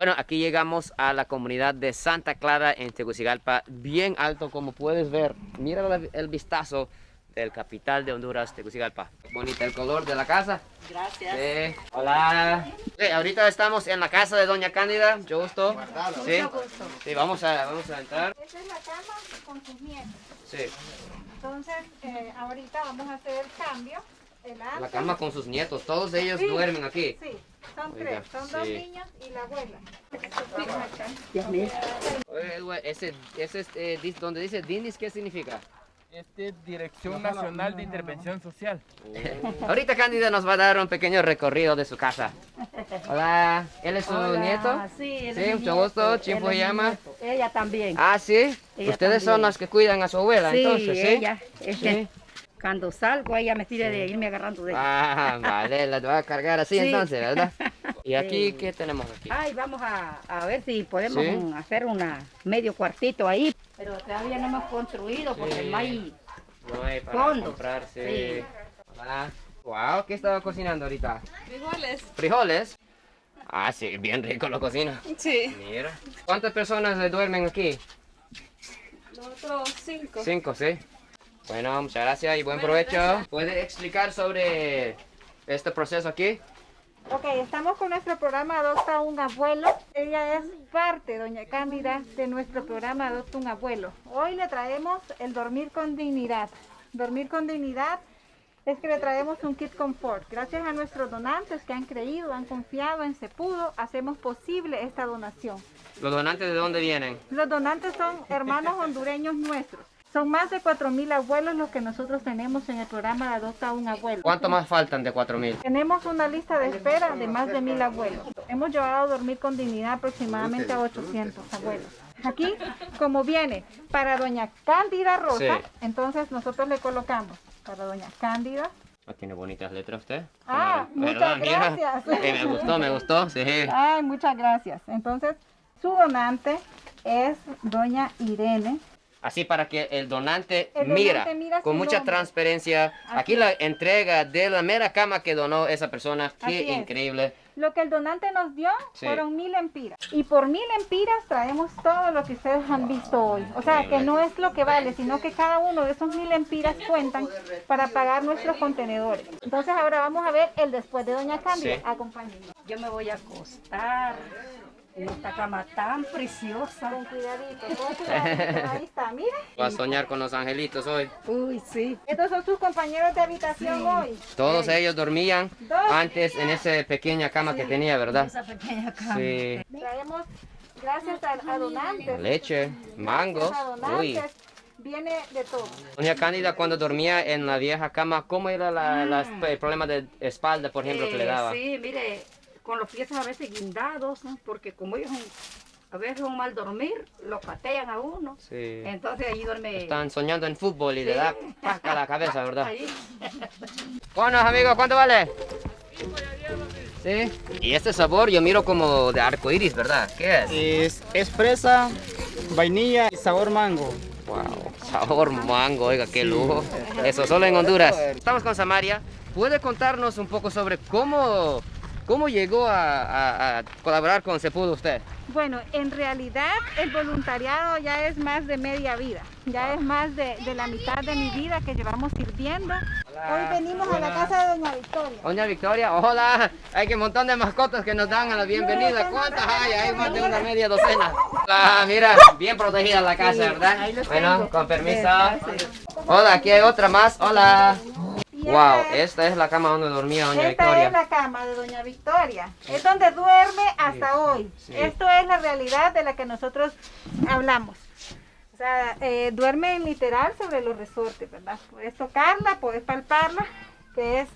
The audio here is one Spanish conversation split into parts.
Bueno, aquí llegamos a la comunidad de Santa Clara en Tegucigalpa, bien alto como puedes ver. Mira el vistazo del capital de Honduras, Tegucigalpa. Bonita el color de la casa. Gracias. Hola. Ahorita estamos en la casa de Doña Cándida. Mucho gusto. Sí, Mucho gusto. sí, vamos a entrar. Esta es la cama con sus nietos. Sí, Entonces, ahorita vamos a hacer el cambio. la cama con sus nietos. Todos ellos duermen aquí. Sí, son Oiga, tres. Son dos sí. niños y la abuela. Donde dice DINIS, ¿qué significa? Dirección Nacional de Intervención Social. Ahorita Cándida nos va a dar un pequeño recorrido de su casa. Hola, ¿él es su nieto? Sí, él Sí, es mi mucho nieto, gusto. él ¿Chimpo es se mi llama? nieto. Ella también. Ah, sí. Ella Ustedes son también. las que cuidan a su abuela, Sí, entonces, ¿sí? ella. Sí. Cuando salgo, ella me tira de irme agarrando de ella. Ah, vale, la va a cargar así Sí. entonces, ¿verdad? ¿Y aquí Sí. qué tenemos aquí? Ay, vamos a ver si podemos Sí. hacer medio cuartito ahí. Pero todavía no hemos construido porque Sí. no hay... No hay para Fondos. comprarse. Sí. Hola. Wow, ¿qué estaba cocinando ahorita? Frijoles. ¿Frijoles? Ah, sí, bien rico lo cocina. Sí. Mira. ¿Cuántas personas duermen aquí? Nosotros 5. 5, sí. Bueno, muchas gracias y buen provecho. ¿Puede explicar sobre este proceso aquí? Ok, estamos con nuestro programa Adopta a un Abuelo. Ella es parte, doña Cándida, de nuestro programa Adopta un Abuelo. Hoy le traemos el dormir con dignidad. Dormir con dignidad es que le traemos un kit confort. Gracias a nuestros donantes que han creído, han confiado en Cepudo, hacemos posible esta donación. ¿Los donantes de dónde vienen? Los donantes son hermanos hondureños nuestros. Son más de 4,000 abuelos los que nosotros tenemos en el programa de Adopta a un Abuelo. ¿Cuánto más faltan de 4,000? Tenemos una lista de espera de más de 1,000 abuelos. Hemos llevado a dormir con dignidad aproximadamente a 800 abuelos. Aquí, como viene para doña Cándida Rosa, Sí. entonces nosotros le colocamos para doña Cándida. Ah, tiene bonitas letras usted. Ah, muchas ¿Verdad? Mira. gracias. Me gustó, sí. Ay, muchas gracias. Entonces, su donante es doña Irene. Así para que el donante El mira donante mira con su mucha nombre. transparencia. Aquí la entrega de la mera cama que donó esa persona. Qué Así es. increíble. Lo que el donante nos dio Sí. fueron 1,000 empiras. Y por 1,000 empiras traemos todo lo que ustedes han visto hoy. O sea, que no es lo que vale, sino que cada uno de esos 1,000 empiras cuentan para pagar nuestros contenedores. Entonces ahora vamos a ver el después de doña Cándida. Sí. Acompáñenme. Yo me voy a acostar en esta cama tan preciosa. Con cuidadito, con cuidadito. Ahí está, mire. Va a soñar con los angelitos hoy. Uy, sí. Estos son sus compañeros de habitación hoy. Todos ellos dormían Dos. antes en esa pequeña cama que tenía, ¿verdad? Esa pequeña cama. Sí. Traemos, gracias a donantes. Leche, mangos. Gracias a Uy. donantes. Viene de todo. Doña Cándida cuando dormía en la vieja cama, ¿cómo era el problema de espalda, por ejemplo, que le daba? Sí, mire, con los pies a veces guindados, ¿no? Porque como ellos a veces un mal dormir, lo patean a uno. Sí. Entonces ahí duerme. Están soñando en fútbol y le da paca a la cabeza, ¿verdad? Ahí. Bueno, amigos, ¿cuánto vale? Sí. Y este sabor yo miro como de arco iris, ¿verdad? ¿Qué es? Es fresa, vainilla y sabor mango. Wow, sabor mango, oiga, qué lujo. Eso solo en Honduras. Estamos con Samaria. ¿Puede contarnos un poco sobre cómo llegó a colaborar con Cepudo usted? Bueno, en realidad el voluntariado ya es más de media vida, ya es más de la mitad de mi vida que llevamos sirviendo. Hoy venimos a la casa de doña Victoria. Doña Victoria, hola. Hay que un montón de mascotas que nos dan a la bienvenida. ¿Cuántas hay? Hay más de una media docena. Ah, mira, bien protegida la casa, ¿verdad? ahí los Bueno, tengo. con permiso. Gracias. Hola, aquí hay otra más. Hola. Y Wow, esta esta es la cama donde dormía doña Esta Victoria. es la cama de doña Victoria. Es donde duerme hasta hoy. sí. Esto es la realidad de la que nosotros hablamos. O sea, duerme literal sobre los resortes, ¿verdad? Puedes tocarla, puedes palparla, que es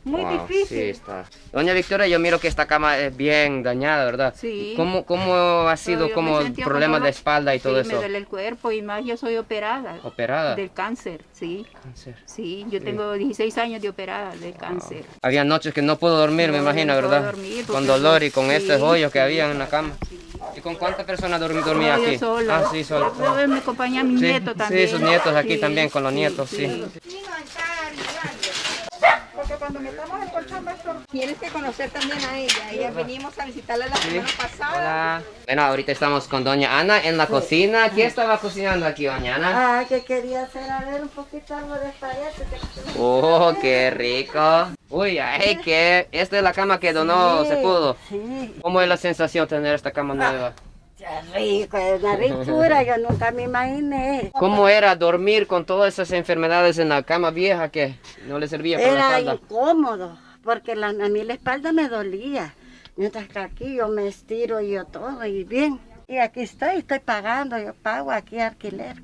muy Wow, sí difícil. está. Doña Victoria, yo miro que esta cama es bien dañada, ¿verdad? Sí. ¿Cómo ha sido Yo como me sentía problemas como de espalda y todo sí, eso? me duele el cuerpo y más yo soy operada ¿Operada? del cáncer, sí. Cáncer. Sí, yo tengo 16 años de operada del cáncer. Había noches que no puedo dormir, me No, imagino, no puedo ¿verdad? dormir Con porque, dolor y con sí, estos hoyos que sí, había en la cama. sí. ¿Y con cuántas personas dormía No, aquí? yo sola. Ah, sí, sola. Yo me acompaña a mi Sí, nieto también. sí, sus nietos aquí Sí, también, con los sí, nietos, sí. Lo que cuando metamos el colchón va a estar... Tienes que conocer también a ella. Ella venimos a visitarla la semana pasada. Hola. Bueno, ahorita estamos con doña Ana en la cocina. ¿Qué estaba cocinando aquí, doña Ana? Ah, que quería hacer, a ver, un poquito algo de espagueti. Oh, qué rico. Uy, ay, que esta es la cama que donó Sepúlveda. Sí, ¿Cómo es la sensación tener esta cama nueva? es rico, es una ricura, yo nunca me imaginé. ¿Cómo era dormir con todas esas enfermedades en la cama vieja que no le servía para la Era espalda? incómodo, porque a mí la espalda me dolía. Mientras que aquí yo me estiro y yo todo, y bien. Y aquí estoy pagando, yo pago aquí alquiler.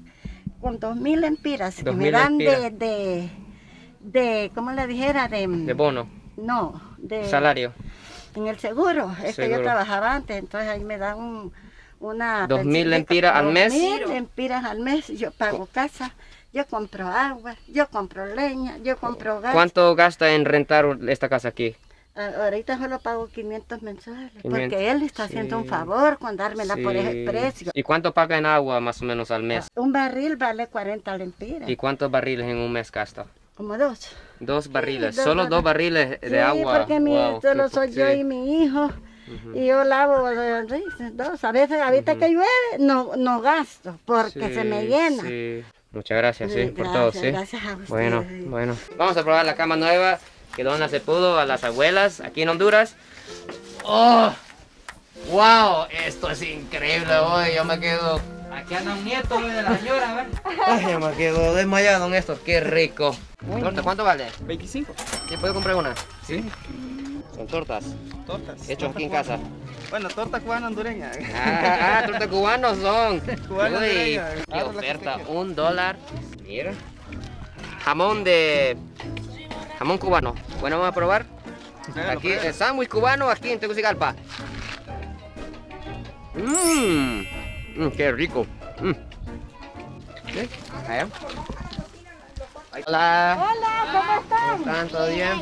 Con 2.000 lempiras que 2.000 me dan lempiras. de, ¿cómo le dijera? De bono, No, de... salario. En el seguro, es que yo Seguro. trabajaba antes, entonces ahí me dan una... 2.000 pensión de lempiras al mes. 2.000 lempiras al mes, yo pago casa, yo compro agua, yo compro leña, yo compro gas. ¿Cuánto gasta en rentar esta casa aquí? Ahorita solo pago 500 mensuales, 500, porque él está haciendo un sí. favor con dármela por ese precio. ¿Y cuánto paga en agua más o menos al mes? Un barril vale 40 lempiras, ¿Y cuántos barriles en un mes gasta? como 2. 2 barriles, dos solo barriles. 2 barriles de Sí, agua. porque Wow, solo qué soy yo sí. y mi hijo. Y yo lavo dos. A veces, ahorita que llueve, no gasto porque Sí, se me llena. sí. Muchas gracias, sí, por Gracias, todo, sí. gracias a ustedes. Bueno, bueno. Vamos a probar la cama nueva que dona Sepúlveda a las abuelas aquí en Honduras. ¡Oh! ¡Wow! Esto es increíble hoy. Yo me quedo... Aquí anda un nieto de la señora, ¿ver? Ay, yo me quedo desmayado en esto. ¡Qué rico! Torta, ¿cuánto vale? 25. ¿Sí puedo comprar una? Sí. Son tortas, Tortas. hechos aquí en casa. Bueno, torta cubana hondureña. Tortas cubanos son. Cubana Uy, hondureña. qué Agarra la que oferta, usted quiera. $1. Mira. Jamón cubano. Bueno, vamos a probar. Pruébalo, Aquí, pruébalo. el sándwich cubano aquí en Tegucigalpa. Qué rico. ¿Sí? Allá. Hola. Hola, ¿cómo están? ¿Cómo están? ¿Todo bien?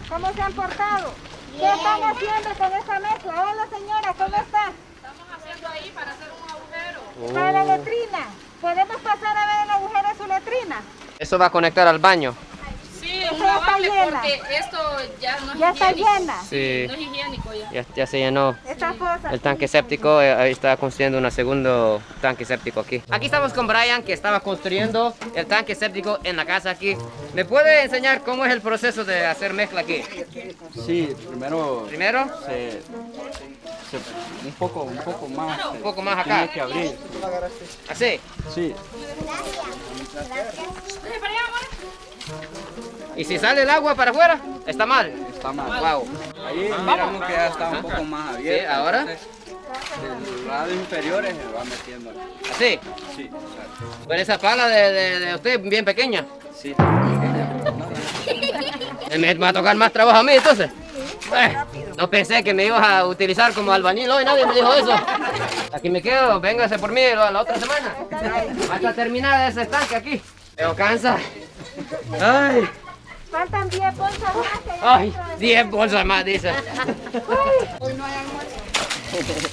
¿Cómo se han portado? ¿Qué están haciendo con esa mezcla? Hola señora, ¿cómo está? Para la letrina. ¿Podemos pasar a ver el agujero de su letrina? Eso va a conectar al baño. Sí, Esta un ya está lavable llena. porque esto ya no es Ya está higiénico. llena. Sí. No es higiénico ya. Ya se llenó. Esta fosa. El tanque séptico, ahí está construyendo un segundo tanque séptico aquí. Aquí estamos con Brian, que estaba construyendo el tanque séptico en la casa aquí. ¿Me puede enseñar cómo es el proceso de hacer mezcla aquí? Sí, primero Primero, un poco más. un poco más acá. Tiene que abrir. Así. Sí, Y si sale el agua para afuera, está mal. está mal. Wow. Ahí miramos que ya está un poco más Sí, abierto. ahora. Entonces, de lados inferiores se va metiendo. Así. Sí, exacto. Pero esa pala de usted bien pequeña. Sí. Me va a tocar más trabajo a mí entonces. No pensé que me ibas a utilizar como albañil hoy, nadie me dijo eso. Aquí me quedo, véngase por mí la otra semana. Hasta terminar ese estanque aquí. Pero cansa. Ay, Faltan 10 bolsas más. que hay ay, dentro de- 10 bolsas más, dice.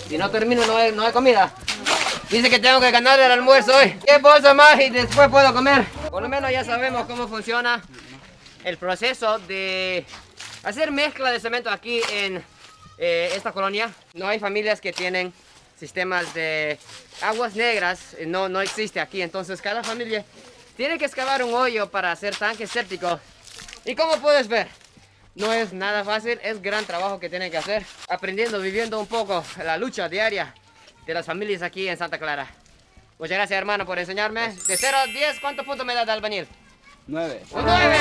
Si no termino, no hay comida. Dice que tengo que ganar el almuerzo hoy. 10 bolsas más y después puedo comer. Por lo menos ya sabemos cómo funciona el proceso de hacer mezcla de cemento aquí en esta colonia. No hay familias que tienen sistemas de aguas negras, no existe aquí. Entonces cada familia tiene que excavar un hoyo para hacer tanques sépticos. Y como puedes ver, no es nada fácil, es gran trabajo que tienen que hacer. Aprendiendo, viviendo un poco la lucha diaria de las familias aquí en Santa Clara. Muchas gracias, hermano, por enseñarme. De 0 a 10, ¿cuántos puntos me da de albañil? 9. ¡Un 9!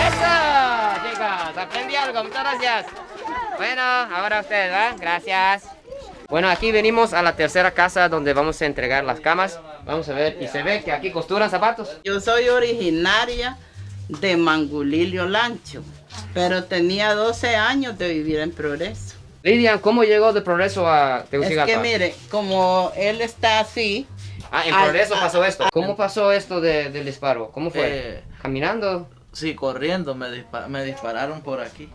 ¡Eso! Chicos, aprendí algo, muchas gracias. Bueno, ahora usted, ¿verdad? Gracias. Bueno, aquí venimos a la tercera casa donde vamos a entregar las camas. Vamos a ver, y se ve que aquí costuran zapatos. Yo soy originaria de Mangulilio Lancho, pero tenía 12 años de vivir en Progreso. Lidian, ¿cómo llegó de Progreso a Es Tegucigalpa? que mire, como él está así, En Progreso pasó esto. ¿Cómo pasó esto del disparo? ¿Cómo fue? ¿Caminando? Sí, corriendo me dispararon por aquí.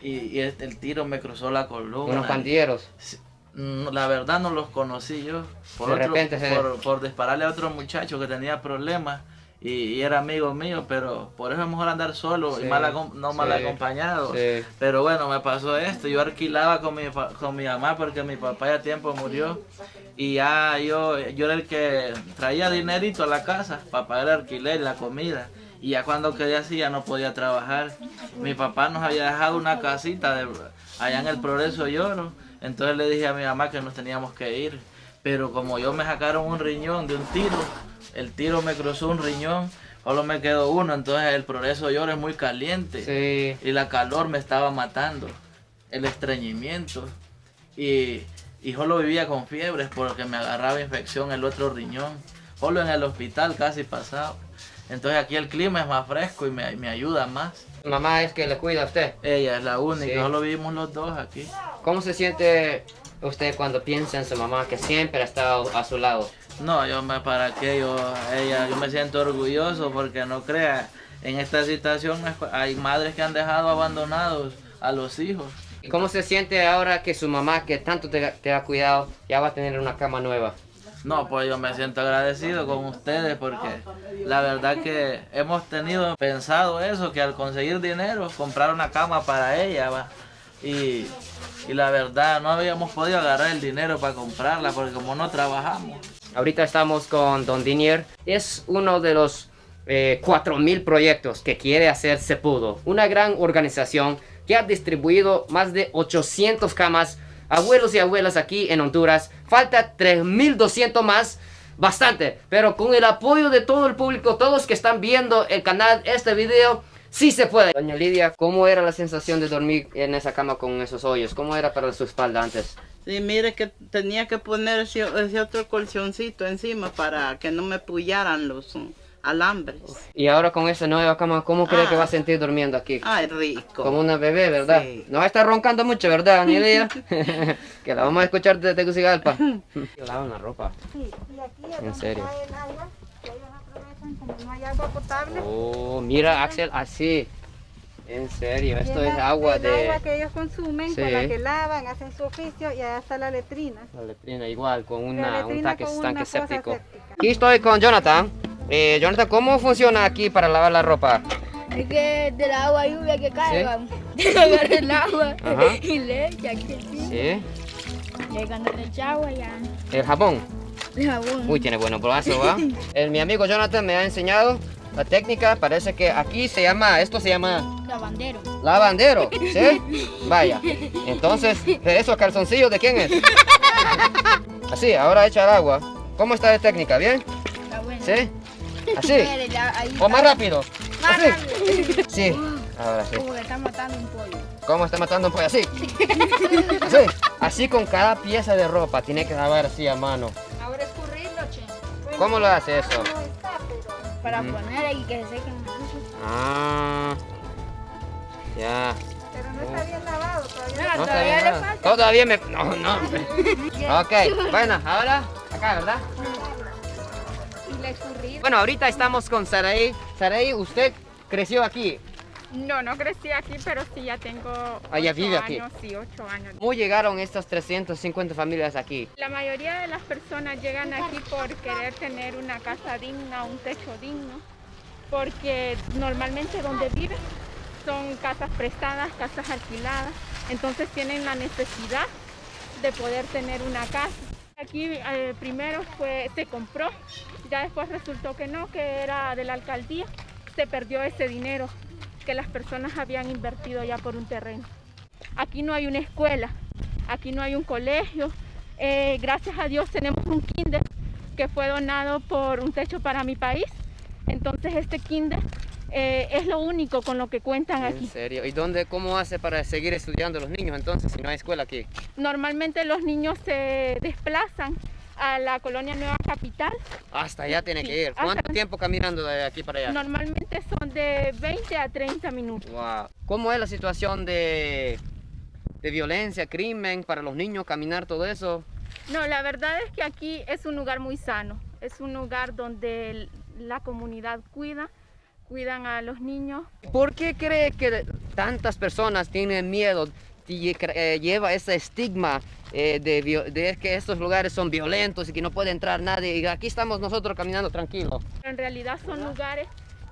Y el tiro me cruzó la columna. Unos pandilleros. Sí, la verdad no los conocí yo. De repente por dispararle a otro muchacho que tenía problemas. y era amigo mío, pero por eso es mejor andar solo y Sí, no mal acompañado. Sí. Pero bueno, me pasó esto, yo alquilaba con mi mamá porque mi papá ya a tiempo murió y ya yo era el que traía dinerito a la casa para pagar el alquiler y la comida. Y ya cuando quedé así ya no podía trabajar. Mi papá nos había dejado una casita allá en el Progreso Lloro. Entonces le dije a mi mamá que nos teníamos que ir. Pero como yo me sacaron un riñón de un tiro, el tiro me cruzó un riñón, solo me quedó uno. Entonces el Progreso Lloro es muy caliente. Sí. Y la calor me estaba matando. El estreñimiento. Y solo vivía con fiebres porque me agarraba infección el otro riñón. Solo en el hospital casi pasado. Entonces aquí el clima es más fresco y me ayuda más. Mamá es que le cuida a usted. Ella es la única, Sí. solo vivimos los dos aquí. ¿Cómo se siente usted cuando piensa en su mamá que siempre ha estado a su lado? No, yo me siento orgulloso porque no crea, en esta situación hay madres que han dejado abandonados a los hijos. ¿Y cómo se siente ahora que su mamá, que tanto te ha cuidado, ya va a tener una cama nueva? No, pues yo me siento agradecido con ustedes porque la verdad que hemos pensado eso, que al conseguir dinero, comprar una cama para ella, ¿va? Y la verdad no habíamos podido agarrar el dinero para comprarla porque como no trabajamos. Ahorita estamos con Don Dinier. Es uno de los 4.000 proyectos que quiere hacer Sepudo. Una gran organización que ha distribuido más de 800 camas a abuelos y abuelas aquí en Honduras. Falta 3.200 más. Bastante. Pero con el apoyo de todo el público, todos que están viendo el canal, este video, sí se puede. Doña Lidia, ¿cómo era la sensación de dormir en esa cama con esos hoyos? ¿Cómo era para su espalda antes? Sí, mire que tenía que poner ese otro colchoncito encima para que no me pullaran los alambres. Y ahora con esa nueva cama, ¿cómo cree que va a sentir durmiendo aquí? Ay, rico. Como una bebé, ¿verdad? Sí. No va a estar roncando mucho, ¿verdad, Doña Lidia? Que la vamos a escuchar desde Tegucigalpa. Lavan la ropa. Sí, y aquí es ¿En donde serio? cae el agua, que ellos aprovechan como no hay agua potable. Oh, mira, Axel, así. En serio, esto Y es agua el de... agua que ellos consumen, Sí. con la que lavan, hacen su oficio, y allá está la letrina. La letrina igual, con La un letrina tanque, con tanque una fosa séptico. séptica. Aquí estoy con Jonathan. Jonathan, ¿cómo funciona aquí para lavar la ropa? Es que de la agua lluvia que caiga, agarra el agua Ajá. y le echa aquí encima. Sí. Y cuando le echa agua ya, El jabón. el jabón. Uy, tiene buenos brazos, ¿va? Mi amigo Jonathan me ha enseñado la técnica. Parece que aquí esto se llama Lavandero. lavandero, ¿sí? Vaya. Entonces, ¿esos calzoncillos de quién es? Así, ahora echa el agua. ¿Cómo está de técnica? ¿Bien? Está bueno. ¿Sí? Así. Mire, ya ahí ¿O más está. rápido? Más Así. rápido. Sí. Ahora sí. Como que está matando un pollo. ¿Cómo está matando un pollo? Así. Así. Así con cada pieza de ropa. Tiene que lavar así a mano. Ahora escurrirlo, che. ¿Cómo lo hace eso? No está, pero Para Ujú. poner ahí que se sequen. Ah. Ya. pero no está bien lavado todavía. Mira, No, todavía bien le nada. falta. Todavía me... No, no. Ok. Bueno, ahora acá, ¿verdad? Y la escurrir. Bueno, ahorita estamos con Saraí. Saraí, usted creció aquí. No, no crecí aquí, pero sí ya tengo Ah, ya 8 vive aquí. años, sí, 8 años. ¿Cómo llegaron estas 350 familias aquí? La mayoría de las personas llegan aquí por querer tener una casa digna, un techo digno, porque normalmente donde viven son casas prestadas, casas alquiladas, entonces tienen la necesidad de poder tener una casa. Aquí primero se compró, ya después resultó que no, que era de la alcaldía, se perdió ese dinero que las personas habían invertido ya por un terreno. Aquí no hay una escuela, aquí no hay un colegio. Gracias a Dios tenemos un kinder que fue donado por Un Techo para Mi País. Entonces este kinder es lo único con lo que cuentan aquí. ¿En serio? ¿Y cómo hace para seguir estudiando los niños entonces si no hay escuela aquí? Normalmente los niños se desplazan a la colonia Nueva Capital. Hasta allá tiene Sí, que ir. hasta- ¿Cuánto tiempo caminando de aquí para allá? Normalmente son de 20 a 30 minutos. Wow. ¿Cómo es la situación de violencia, crimen para los niños, caminar, todo eso? No, la verdad es que aquí es un lugar muy sano. Es un lugar donde la comunidad cuidan a los niños. ¿Por qué cree que tantas personas tienen miedo lleva ese estigma de que estos lugares son violentos y que no puede entrar nadie. Y aquí estamos nosotros caminando tranquilos. En realidad son lugares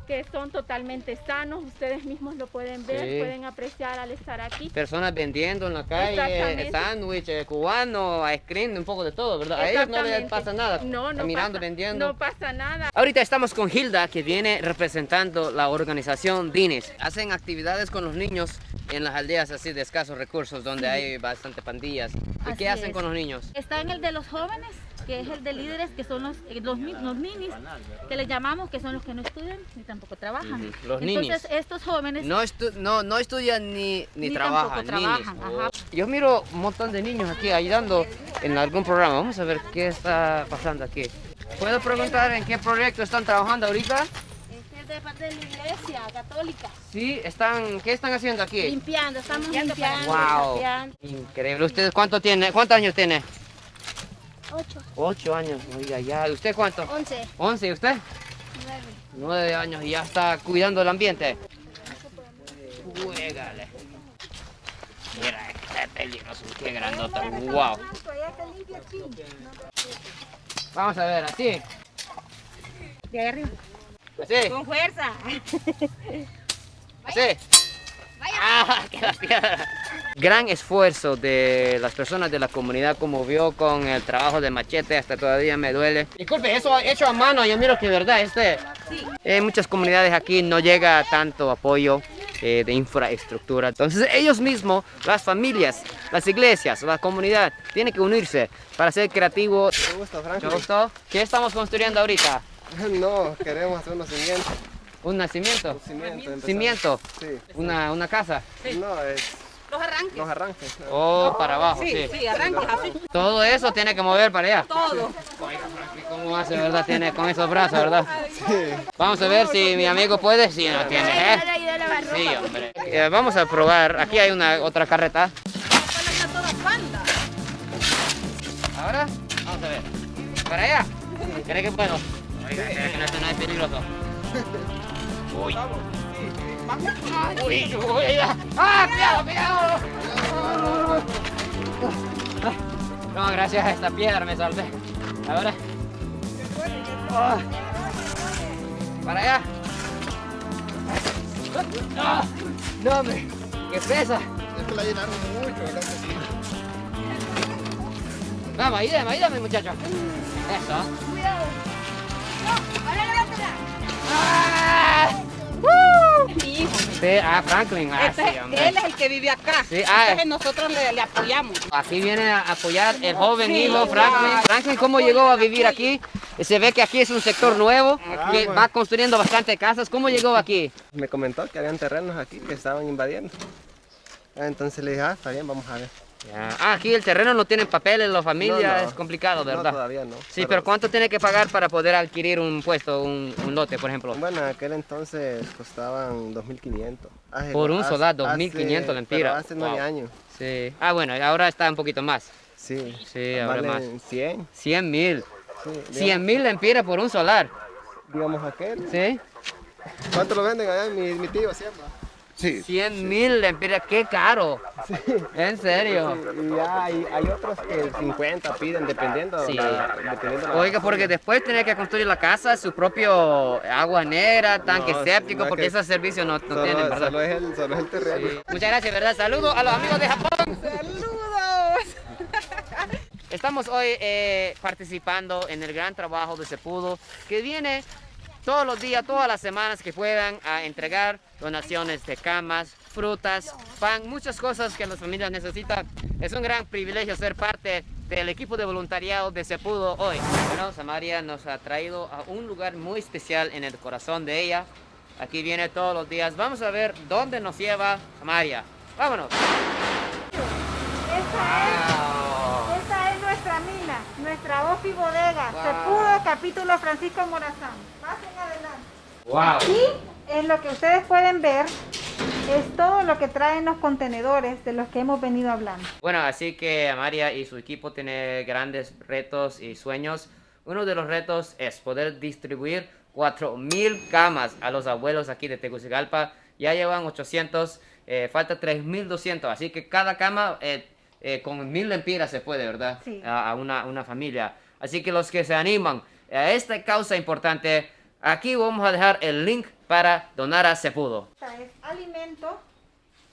que son totalmente sanos, ustedes mismos lo pueden ver, Sí. pueden apreciar al estar aquí. Personas vendiendo en la calle, Exactamente. sándwich cubano, ice cream, un poco de todo, ¿verdad? A ellos no les Exactamente. pasa nada, No caminando, pasa, vendiendo. no pasa nada. Ahorita estamos con Hilda, que viene representando la organización Dines. Hacen actividades con los niños en las aldeas así de escasos recursos, donde hay bastante pandillas. ¿Y Así qué hacen es. con los niños? Está en el de los jóvenes, que es el de líderes, que son los ninis, que les llamamos, que son los que no estudian ni tampoco trabajan. Ujú, los Entonces ninis. estos jóvenes No estudian ni trabajan, tampoco trabajan. ninis. Ajá. Yo miro un montón de niños aquí ayudando en algún programa. Vamos a ver qué está pasando aquí. ¿Puedo preguntar en qué proyecto están trabajando ahorita? Este es de parte de la iglesia católica. Sí, ¿qué están haciendo aquí? Limpiando, estamos limpiando. Wow, limpiando. increíble. ¿Ustedes cuántos años tiene? 8, 8 años, oiga, ya. ¿Usted cuánto? 11, 11, ¿y usted? 9. 9 años y ya está cuidando el ambiente. Juégale. Mira, qué peligroso, qué grandota. Wow. Vamos a ver, así. De ahí arriba. Así. Con fuerza. Así. ¡Ah, qué la piedra! Gran esfuerzo de las personas de la comunidad, como vio con el trabajo de machete, hasta todavía me duele. Disculpe, eso hecho a mano, yo miro que de verdad, en muchas comunidades aquí no llega tanto apoyo de infraestructura. Entonces ellos mismos, las familias, las iglesias, la comunidad, tienen que unirse para ser creativos. Me gusta, Frank. ¿Te gustó? ¿Qué estamos construyendo ahorita? No, queremos hacer unos cimientos. ¿Un nacimiento? Cimiento. ¿Cimiento? Sí. ¿Una casa? No, es Los arranques. los arranques. Oh, para abajo, sí. Sí, arranques así. Todo eso tiene que mover para allá. Todo. ¿Cómo hace, verdad? Tiene con esos brazos, ¿verdad? Vamos a ver si mi amigo puede, si no tiene, ¿eh? Sí, hombre. Vamos a probar. Aquí hay otra carreta. Ahora, vamos a ver. ¿Para allá? ¿Cree que puedo? Oiga, ¿cree que no es peligroso? Uy. Uy, uy. ¡Ah, cuidado! No, gracias a esta piedra me salvé. Ahora. Para allá. No, hombre. ¡Qué pesa! Es que la llenaron mucho, ¿verdad? Vamos, ayúdame, muchacho. Eso. Cuidado. No, ahora levántala. ¡Ah! Mi hijo. Sí, Franklin. Sí, hombre. Él es el que vive acá. Sí, Entonces nosotros le apoyamos. Aquí viene a apoyar el joven hijo Franklin. Franklin, ¿cómo llegó a vivir aquí? Se ve que aquí es un sector nuevo, que va construyendo bastante casas. ¿Cómo llegó aquí? Me comentó que habían terrenos aquí que estaban invadiendo. Entonces le dije, está bien, vamos a ver. Aquí el terreno no tiene papeles, la familia, No, no. es complicado, ¿verdad? No, todavía no. Sí, pero ¿cuánto tiene que pagar para poder adquirir un puesto, un lote, por ejemplo? Bueno, en aquel entonces costaban 2.500. Por un solar, 2.500 lempiras. Pero hace 9 Wow. años. Sí. Bueno, ahora está un poquito más. Sí. Sí, ahora más. Valen 100. 100.000. Sí, 100.000 lempiras por un solar. digamos aquel. ¿Sí? ¿Cuánto lo venden allá? Mi tío siempre. Sí. 100.000 lempiras, qué caro. En serio. Sí, y ya hay otros que 50 piden, dependiendo. Sí. Dependiendo la Oiga, porque después tiene que construir la casa, su propio aguanera, tanque No, séptico, no, porque que esos servicios no solo, tienen, ¿verdad? Solo es el terreno. Sí. Muchas gracias, ¿verdad? Saludos a los amigos de Japón. ¡Saludos! Estamos hoy participando en el gran trabajo de Cepudo, que viene todos los días, todas las semanas que puedan a entregar donaciones de camas, frutas, pan, muchas cosas que las familias necesitan. Es un gran privilegio ser parte del equipo de voluntariado de Cepudo hoy. Bueno, Samaria nos ha traído a un lugar muy especial en el corazón de ella. Aquí viene todos los días. Vamos a ver dónde nos lleva Samaria. ¡Vámonos! Esa es nuestra mina, nuestra OFI bodega, Cepudo, capítulo Francisco Morazán. Pasen adelante. ¡Wow! Y en lo que ustedes pueden ver es todo lo que traen los contenedores de los que hemos venido hablando. Bueno, así que Amaria y su equipo tienen grandes retos y sueños. Uno de los retos es poder distribuir 4,000 camas a los abuelos aquí de Tegucigalpa. Ya llevan 800 falta 3.200, así que cada cama con 1.000 lempiras se puede, ¿verdad? Sí. A una familia. Así que los que se animan a esta causa importante, aquí vamos a dejar el link para donar a Cepudo. Es alimento,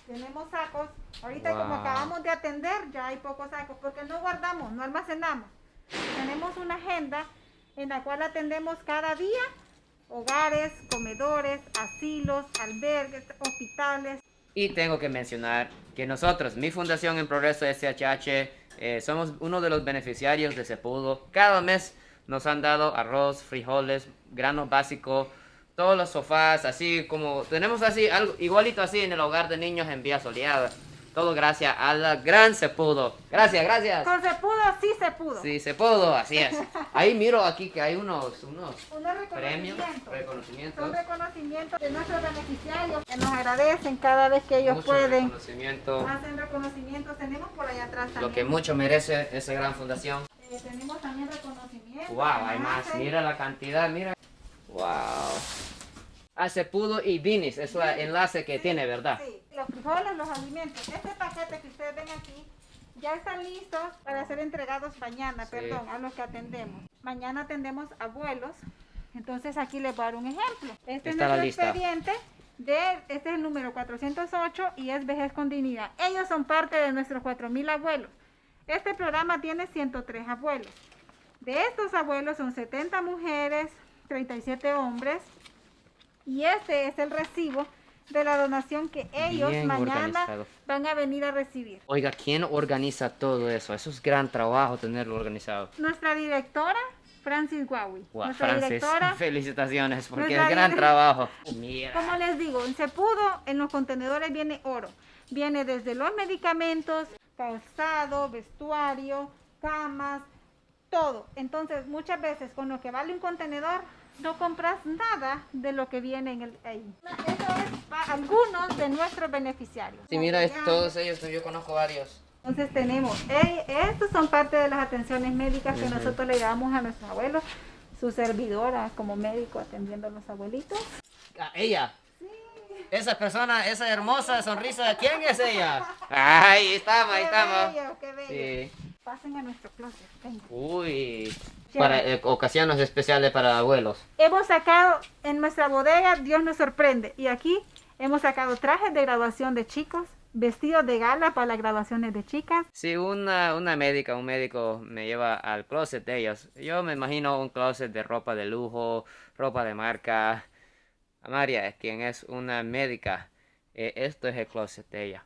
tenemos sacos. Ahorita Wow. como acabamos de atender, ya hay pocos sacos, porque no guardamos, no almacenamos. Tenemos una agenda en la cual atendemos cada día hogares, comedores, asilos, albergues, hospitales. Y tengo que mencionar que nosotros, mi Fundación en Progreso SHH, somos uno de los beneficiarios de Cepudo. Cada mes nos han dado arroz, frijoles, granos básicos, todos los sofás, así como tenemos así, algo igualito así en el hogar de niños en Vía Soleada. Todo gracias a la gran Cepudo. Gracias, gracias. Con Cepudo sí se pudo. Sí, Cepudo, así es. Ahí miro aquí que hay unos premios, Son reconocimientos. reconocimientos de nuestros beneficiarios que nos agradecen cada vez que ellos Mucho pueden. reconocimiento. Hacen reconocimientos. Tenemos por allá atrás también. Lo que mucho merece esa gran fundación. Tenemos también reconocimientos. Wow, hay más. Mira la cantidad, mira. Wow. Ah, Cepudo y Vinis, es el enlace que tiene, ¿verdad? Sí, los frijoles, los alimentos. Este paquete que ustedes ven aquí ya están listos para ser entregados mañana, Sí. perdón, a los que atendemos. Mañana atendemos abuelos. Entonces aquí les voy a dar un ejemplo. Este Está es la nuestro lista. expediente. Este es el número 408 y es Vejez con Dignidad. Ellos son parte de nuestros 4.000 abuelos. Este programa tiene 103 abuelos. De estos abuelos son 70 mujeres, 37 hombres. Y este es el recibo de la donación que ellos Bien mañana organizado. van a venir a recibir. Oiga, ¿quién organiza todo eso? Eso es gran trabajo tenerlo organizado. Nuestra directora, Francis Guawi. Wow, Nuestra Francis, directora, felicitaciones porque nuestra es gran dire- trabajo. Mira. como les digo, en Cepudo, en los contenedores viene oro. Viene desde los medicamentos, calzado, vestuario, camas, todo. Entonces, muchas veces con lo que vale un contenedor, no compras nada de lo que viene en ahí. Eso es para algunos de nuestros beneficiarios. Sí, mira, todos ellos, yo conozco varios. Entonces tenemos, estos son parte de las atenciones médicas que Ujú. nosotros le damos a nuestros abuelos. Su servidora como médico atendiendo a los abuelitos. Ah, ella. Esa persona, esa hermosa sonrisa, ¿quién es ella? Ahí estamos, ahí estamos. Qué bello, qué bello. Sí. Pasen a nuestro closet. Venga. Uy. Chévere. Para ocasiones especiales para abuelos. Hemos sacado en nuestra bodega, Dios nos sorprende. Y aquí hemos sacado trajes de graduación de chicos, vestidos de gala para las graduaciones de chicas. Si una médica, un médico me lleva al closet de ellos, yo me imagino un closet de ropa de lujo, ropa de marca. María, quien es una médica, esto es el closet de ella.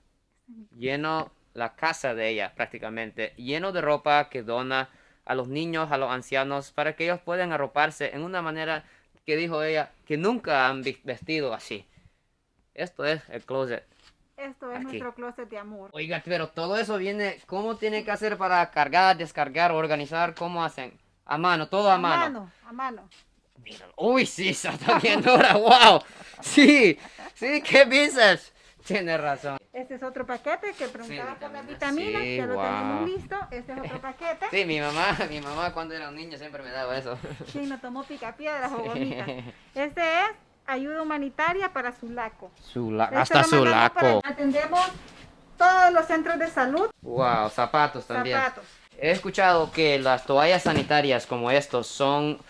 Lleno, la casa de ella prácticamente, lleno de ropa que dona a los niños, a los ancianos, para que ellos puedan arroparse en una manera que dijo ella, que nunca han vestido así. Esto es el closet. Esto es Aquí. nuestro closet de amor. Oiga, pero todo eso viene, ¿cómo tiene que hacer para cargar, descargar, organizar? ¿Cómo hacen? A mano, todo a mano. A mano. Uy, sí, está bien dura, wow. Sí, sí, ¿qué dices? Tienes razón. Este es otro paquete que preguntaba por las vitaminas. vitaminas, Sí, ya lo wow. tenemos listo. Este es otro paquete. Sí, mi mamá cuando era un niño siempre me daba eso. Sí, nos tomó picapiedras o gomitas. Este es ayuda humanitaria para Sulaco. Hasta Este lo mandamos Sulaco. Atendemos todos los centros de salud. Wow, zapatos también. Zapatos. He escuchado que las toallas sanitarias como estos son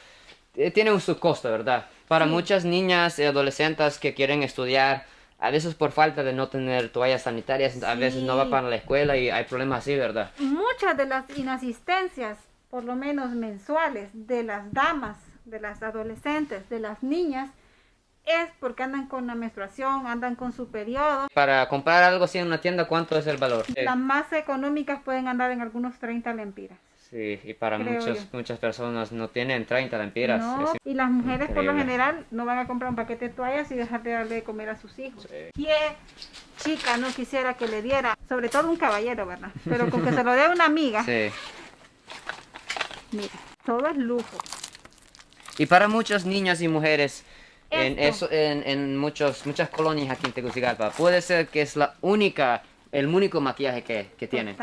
tienen su costo, ¿verdad? Para muchas niñas y adolescentes que quieren estudiar, a veces por falta de no tener toallas sanitarias, a veces no va para la escuela y hay problemas así, ¿verdad? Muchas de las inasistencias, por lo menos mensuales, de las damas, de las adolescentes, de las niñas, es porque andan con la menstruación, andan con su periodo. Para comprar algo así en una tienda, ¿cuánto es el valor? Las más económicas pueden andar en algunos 30 lempiras. Sí, y para Creo yo. muchas personas no tienen 30 lempiras. No, Es y las mujeres por lo increíble. general no van a comprar un paquete de toallas y dejar de darle de comer a sus hijos. ¿Qué chica no quisiera que le diera, sobre todo un caballero, ¿verdad? Pero con que se lo dé una amiga, Sí. mira, todo es lujo. Y para muchos niños y mujeres Esto. en muchas colonias aquí en Tegucigalpa, puede ser que es el único maquillaje que tienen.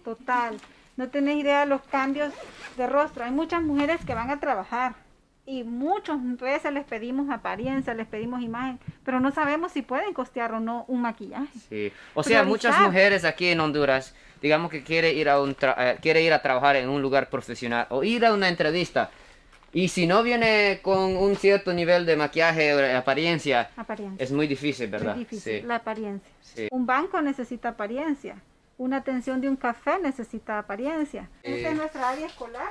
Total. No tenés idea de los cambios de rostro. Hay muchas mujeres que van a trabajar y muchas veces les pedimos apariencia, les pedimos imagen, pero no sabemos si pueden costear o no un maquillaje. Sí. O sea, muchas mujeres aquí en Honduras, digamos que quiere ir a trabajar en un lugar profesional o ir a una entrevista. Y si no viene con un cierto nivel de maquillaje o apariencia, es muy difícil, ¿verdad? Muy difícil, Sí. la apariencia. Sí. Un banco necesita apariencia. Una atención de un café necesita apariencia. Esta es nuestra área escolar,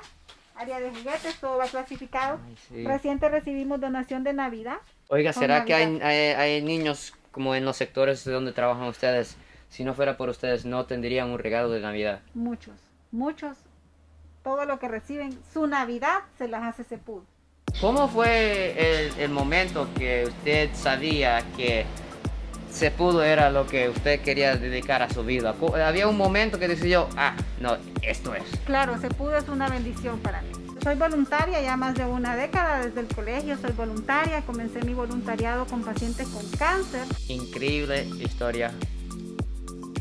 área de juguetes, todo va clasificado. Sí. Reciente recibimos donación de Navidad. Oiga, Con ¿será que Navidad. hay niños como en los sectores donde trabajan ustedes? Si no fuera por ustedes, no tendrían un regalo de Navidad. Muchos, todo lo que reciben, su Navidad se las hace Cepudo. ¿Cómo fue el momento que usted sabía que Cepudo era lo que usted quería dedicar a su vida? ¿Había un momento que decidió, no, esto es? Claro, Cepudo es una bendición para mí. Soy voluntaria ya más de una década, desde el colegio soy voluntaria, comencé mi voluntariado con pacientes con cáncer. Increíble historia.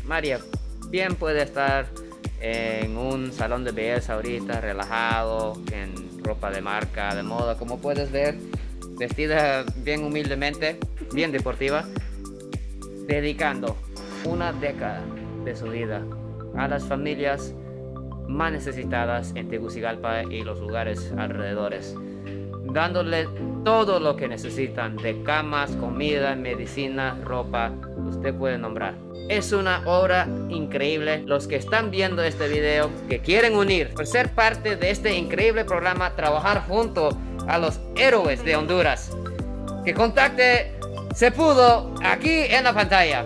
María, bien puede estar en un salón de belleza ahorita, relajado, en ropa de marca, de moda, como puedes ver, vestida bien humildemente, bien deportiva, dedicando una década de su vida a las familias más necesitadas en Tegucigalpa y los lugares alrededores, dándole todo lo que necesitan de camas, comida, medicina, ropa, usted puede nombrar. Es una obra increíble. Los que están viendo este video, que quieren unir, por ser parte de este increíble programa, trabajar junto a los héroes de Honduras, que contacte Cepudo aquí en la pantalla.